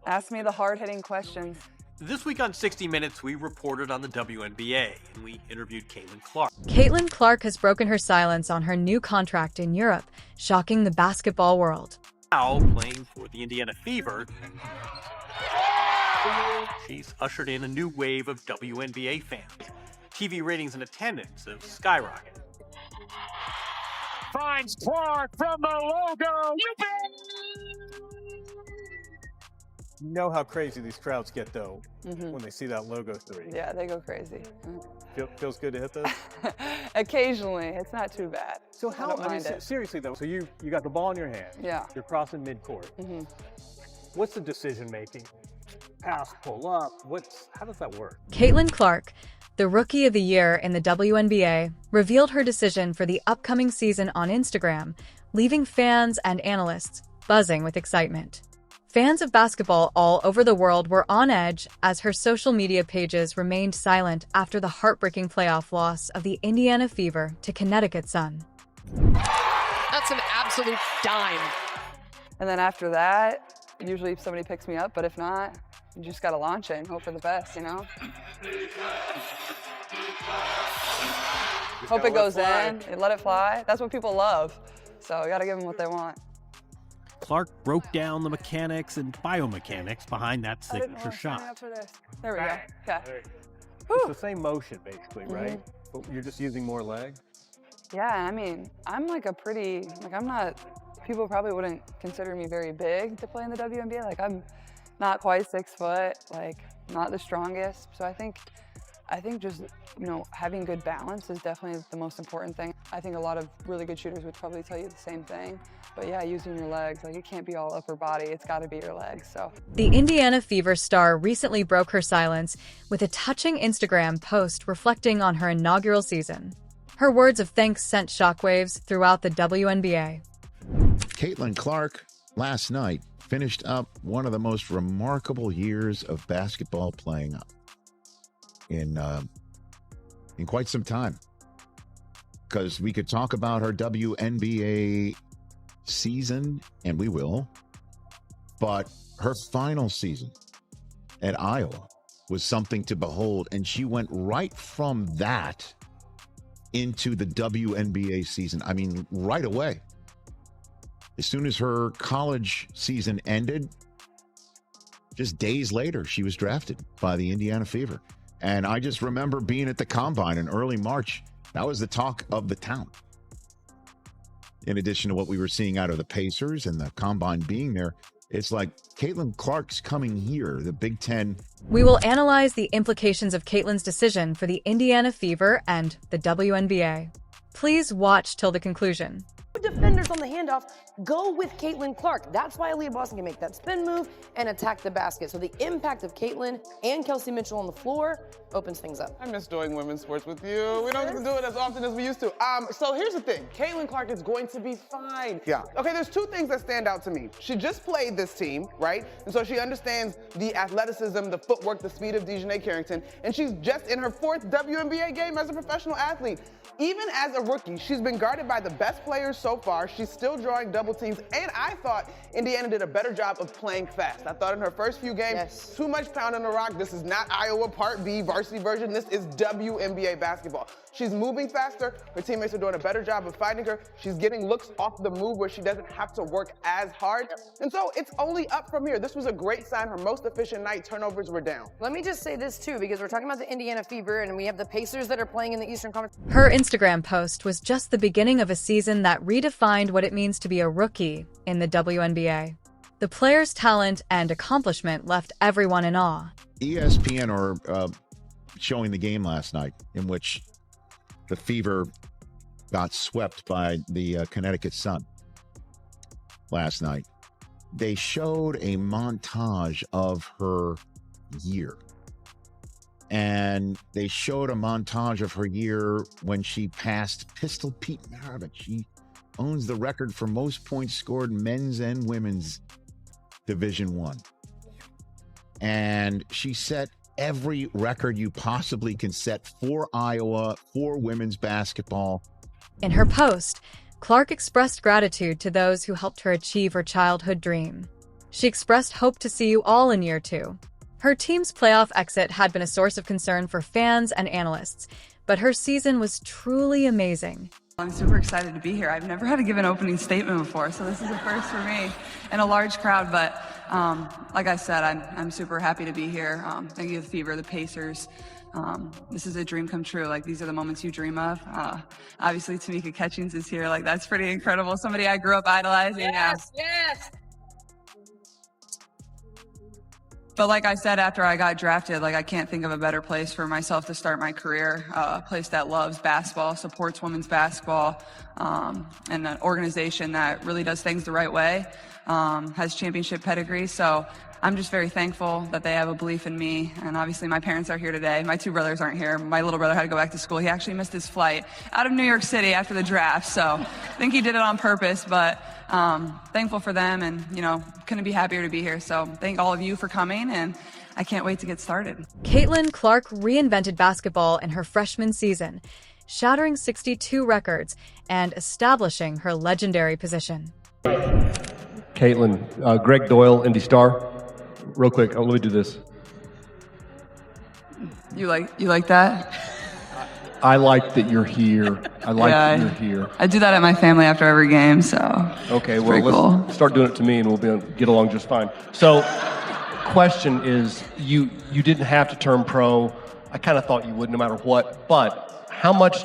Ask me the hard-hitting questions. This week on 60 Minutes, we reported on the WNBA, and we interviewed Caitlin Clark. Caitlin Clark has broken her silence on her new contract in Europe, shocking the basketball world. Now playing for the Indiana Fever, she's ushered in a new wave of WNBA fans. TV ratings and attendance have skyrocketed. Finds Clark from the logo. You know how crazy these crowds get, though, when they see that logo 3. Yeah, they go crazy. Feels good to hit those? Occasionally, it's not too bad. So I don't mind it. seriously, though, so you got the ball in your hand. Yeah. You're crossing midcourt. What's the decision-making? Pass, pull up, how does that work? Caitlin Clark, the Rookie of the Year in the WNBA, revealed her decision for the upcoming season on Instagram, leaving fans and analysts buzzing with excitement. Fans of basketball all over the world were on edge as her social media pages remained silent after the heartbreaking playoff loss of the Indiana Fever to Connecticut Sun. That's an absolute dime. And then after that, usually somebody picks me up, but if not, you just gotta launch it and hope for the best, you know? Hope it goes in and let it fly. That's what people love. So you gotta give them what they want. Clark broke down the mechanics and biomechanics behind that signature shot. There we go. Yeah. It's the same motion, basically, right? But you're just using more leg? Yeah, I mean, I'm like I'm not, people probably wouldn't consider me very big to play in the WNBA. Like, I'm not quite 6 foot, like, not the strongest. So I think just, having good balance is definitely the most important thing. I think a lot of really good shooters would probably tell you the same thing. But yeah, using your legs, like, it can't be all upper body, it's gotta be your legs, so. The Indiana Fever star recently broke her silence with a touching Instagram post reflecting on her inaugural season. Her words of thanks sent shockwaves throughout the WNBA. Caitlin Clark last night finished up one of the most remarkable years of basketball playing in quite some time. Because we could talk about her WNBA season, and we will, but her final season at Iowa was something to behold, and she went right from that into the WNBA season. I mean, right away. As soon as her college season ended, just days later, she was drafted by the Indiana Fever. And I just remember being at the Combine in early March. That was the talk of the town. In addition to what we were seeing out of the Pacers and the Combine being there, it's like Caitlin Clark's coming here, the Big Ten. We will analyze the implications of Caitlin's decision for the Indiana Fever and the WNBA. Please watch till the conclusion. Defenders on the handoff go with Caitlin Clark. That's why Aaliyah Boston can make that spin move and attack the basket. So the impact of Caitlin and Kelsey Mitchell on the floor opens things up. I miss doing women's sports with you. We don't get to do it as often as we used to. So here's the thing. Caitlin Clark is going to be fine. Yeah. Okay, there's 2 things that stand out to me. She just played this team, right? And so she understands the athleticism, the footwork, the speed of Dejanay Carrington. And she's just in her 4th WNBA game as a professional athlete. Even as a rookie, she's been guarded by the best players so far. She's still drawing double teams, and I thought Indiana did a better job of playing fast. I thought in her first few games, too much pound on the rock. This is not Iowa Part B varsity version. This is WNBA basketball. She's moving faster. Her teammates are doing a better job of finding her. She's getting looks off the move where she doesn't have to work as hard. And so it's only up from here. This was a great sign. Her most efficient night, turnovers were down. Let me just say this too, because we're talking about the Indiana Fever and we have the Pacers that are playing in the Eastern Conference. Her Instagram post was just the beginning of a season that redefined what it means to be a rookie in the WNBA. The player's talent and accomplishment left everyone in awe. ESPN are showing the game last night in which the Fever got swept by the Connecticut Sun last night. They showed a montage of her year. And they showed a montage of her year when she passed Pistol Pete Maravich. She owns the record for most points scored men's and women's Division I. And she set every record you possibly can set for Iowa, for women's basketball. In her post, Clark expressed gratitude to those who helped her achieve her childhood dream. She expressed hope to see you all in year 2. Her team's playoff exit had been a source of concern for fans and analysts, but her season was truly amazing. I'm super excited to be here. I've never had to give an opening statement before, so this is a first for me in a large crowd. But like I said, I'm super happy to be here. Thank you to the Fever, the Pacers. This is a dream come true. Like, these are the moments you dream of. Obviously, Tamika Catchings is here. Like, that's pretty incredible. Somebody I grew up idolizing. Yes. But like I said, after I got drafted, like, I can't think of a better place for myself to start my career. A place that loves basketball, supports women's basketball, and an organization that really does things the right way, has championship pedigree. So I'm just very thankful that they have a belief in me. And obviously my parents are here today. My 2 brothers aren't here. My little brother had to go back to school. He actually missed his flight out of New York City after the draft. So I think he did it on purpose, but thankful for them, and, you know, couldn't be happier to be here. So thank all of you for coming, and I can't wait to get started. Caitlin Clark reinvented basketball in her freshman season, shattering 62 records and establishing her legendary position. Caitlin, Greg Doyle, Indy Star. Real quick, let me do this. You like that? I like that you're here. I like that you're here. I do that at my family after every game, so. Okay, it's well, let's cool. start doing it to me and we'll get along just fine. So, question is, you didn't have to turn pro. I kind of thought you would no matter what, but how much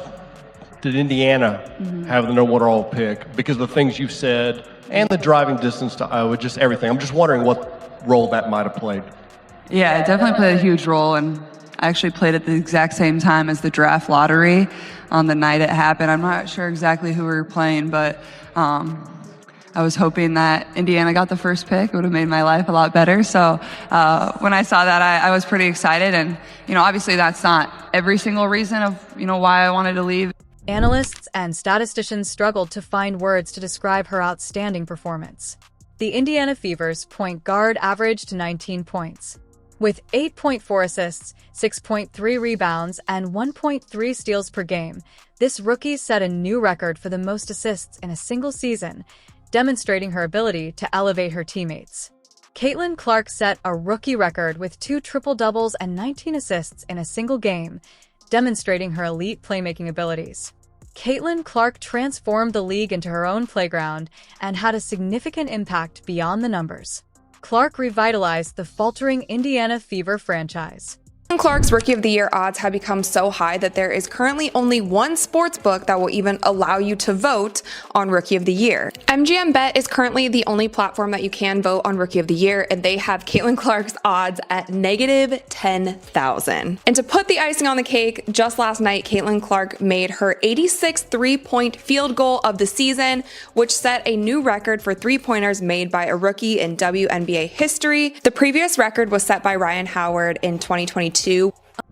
did Indiana have the no water all pick? Because of the things you've said and the driving distance to Iowa, just everything. I'm just wondering what role that might have played. Yeah, it definitely played a huge role, and I actually played at the exact same time as the draft lottery on the night it happened. I'm not sure exactly who we were playing, but I was hoping that Indiana got the first pick. It would have made my life a lot better. So when I saw that, I was pretty excited. And, you know, obviously that's not every single reason of, you know, why I wanted to leave. Analysts and statisticians struggled to find words to describe her outstanding performance. The Indiana Fever's point guard averaged 19 points. With 8.4 assists, 6.3 rebounds, and 1.3 steals per game, this rookie set a new record for the most assists in a single season, demonstrating her ability to elevate her teammates. Caitlin Clark set a rookie record with 2 triple-doubles and 19 assists in a single game, demonstrating her elite playmaking abilities. Caitlin Clark transformed the league into her own playground and had a significant impact beyond the numbers. Clark revitalized the faltering Indiana Fever franchise. Clark's Rookie of the Year odds have become so high that there is currently only one sports book that will even allow you to vote on Rookie of the Year. MGM Bet is currently the only platform that you can vote on Rookie of the Year, and they have Caitlin Clark's odds at negative 10,000. And to put the icing on the cake, just last night, Caitlin Clark made her 86th three-point field goal of the season, which set a new record for three-pointers made by a rookie in WNBA history. The previous record was set by Ryan Howard in 2022.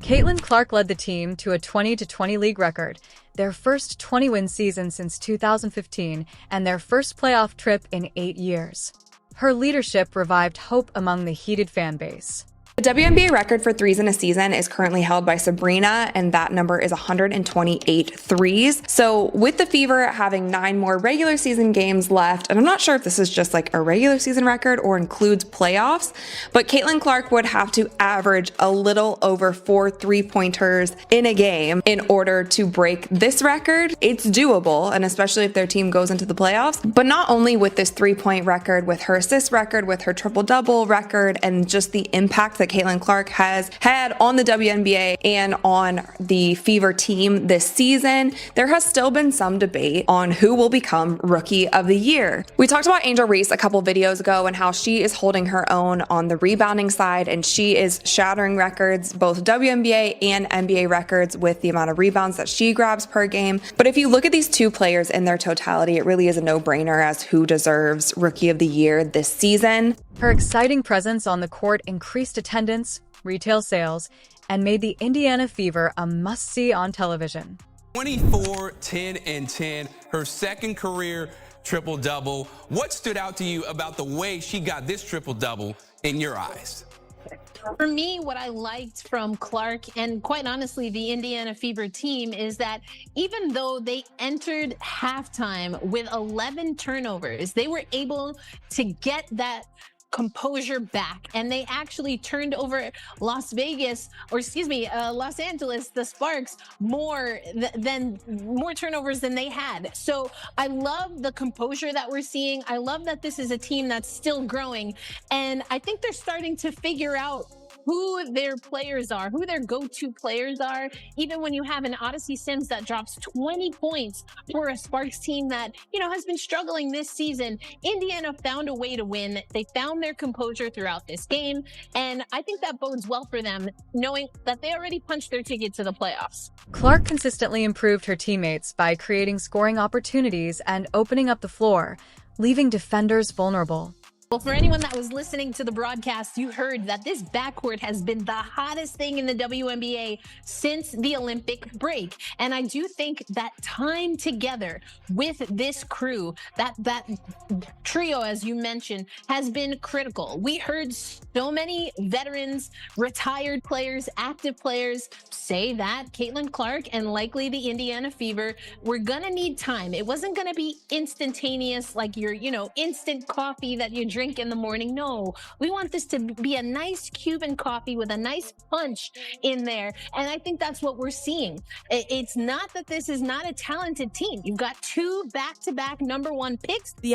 Caitlin Clark led the team to a 20-20 league record, their first 20-win season since 2015, and their first playoff trip in 8 years. Her leadership revived hope among the heated fan base. The WNBA record for threes in a season is currently held by Sabrina, and that number is 128 threes. So with the Fever having 9 more regular season games left, and I'm not sure if this is just like a regular season record or includes playoffs, but Caitlin Clark would have to average a little over 4 three-pointers in a game in order to break this record. It's doable, and especially if their team goes into the playoffs. But not only with this three-point record, with her assist record, with her triple-double record, and just the impact that Caitlin Clark has had on the WNBA and on the Fever team this season, there has still been some debate on who will become Rookie of the Year. We talked about Angel Reese a couple videos ago and how she is holding her own on the rebounding side, and she is shattering records, both WNBA and NBA records, with the amount of rebounds that she grabs per game. But if you look at these two players in their totality, it really is a no-brainer as who deserves Rookie of the Year this season. Her exciting presence on the court increased attendance, retail sales, and made the Indiana Fever a must-see on television. 24, 10, and 10, her second career triple-double. What stood out to you about the way she got this triple-double in your eyes? For me, what I liked from Clark and quite honestly the Indiana Fever team is that even though they entered halftime with 11 turnovers, they were able to get that composure back, and they actually turned over Los Angeles, the Sparks, more turnovers than they had. So I love the composure that we're seeing. I love that this is a team that's still growing, and I think they're starting to figure out who their players are, who their go-to players are. Even when you have an Odyssey Sims that drops 20 points for a Sparks team that, has been struggling this season, Indiana found a way to win. They found their composure throughout this game, and I think that bodes well for them, knowing that they already punched their ticket to the playoffs. Clark consistently improved her teammates by creating scoring opportunities and opening up the floor, leaving defenders vulnerable. Well, for anyone that was listening to the broadcast, you heard that this backcourt has been the hottest thing in the WNBA since the Olympic break. And I do think that time together with this crew, that trio, as you mentioned, has been critical. We heard so many veterans, retired players, active players say that Caitlin Clark and likely the Indiana Fever were going to need time. It wasn't going to be instantaneous like your, instant coffee that you drink in the morning. No, we want this to be a nice Cuban coffee with a nice punch in there. And I think that's what we're seeing. It's not that this is not a talented team. You've got two back-to-back #1 picks. The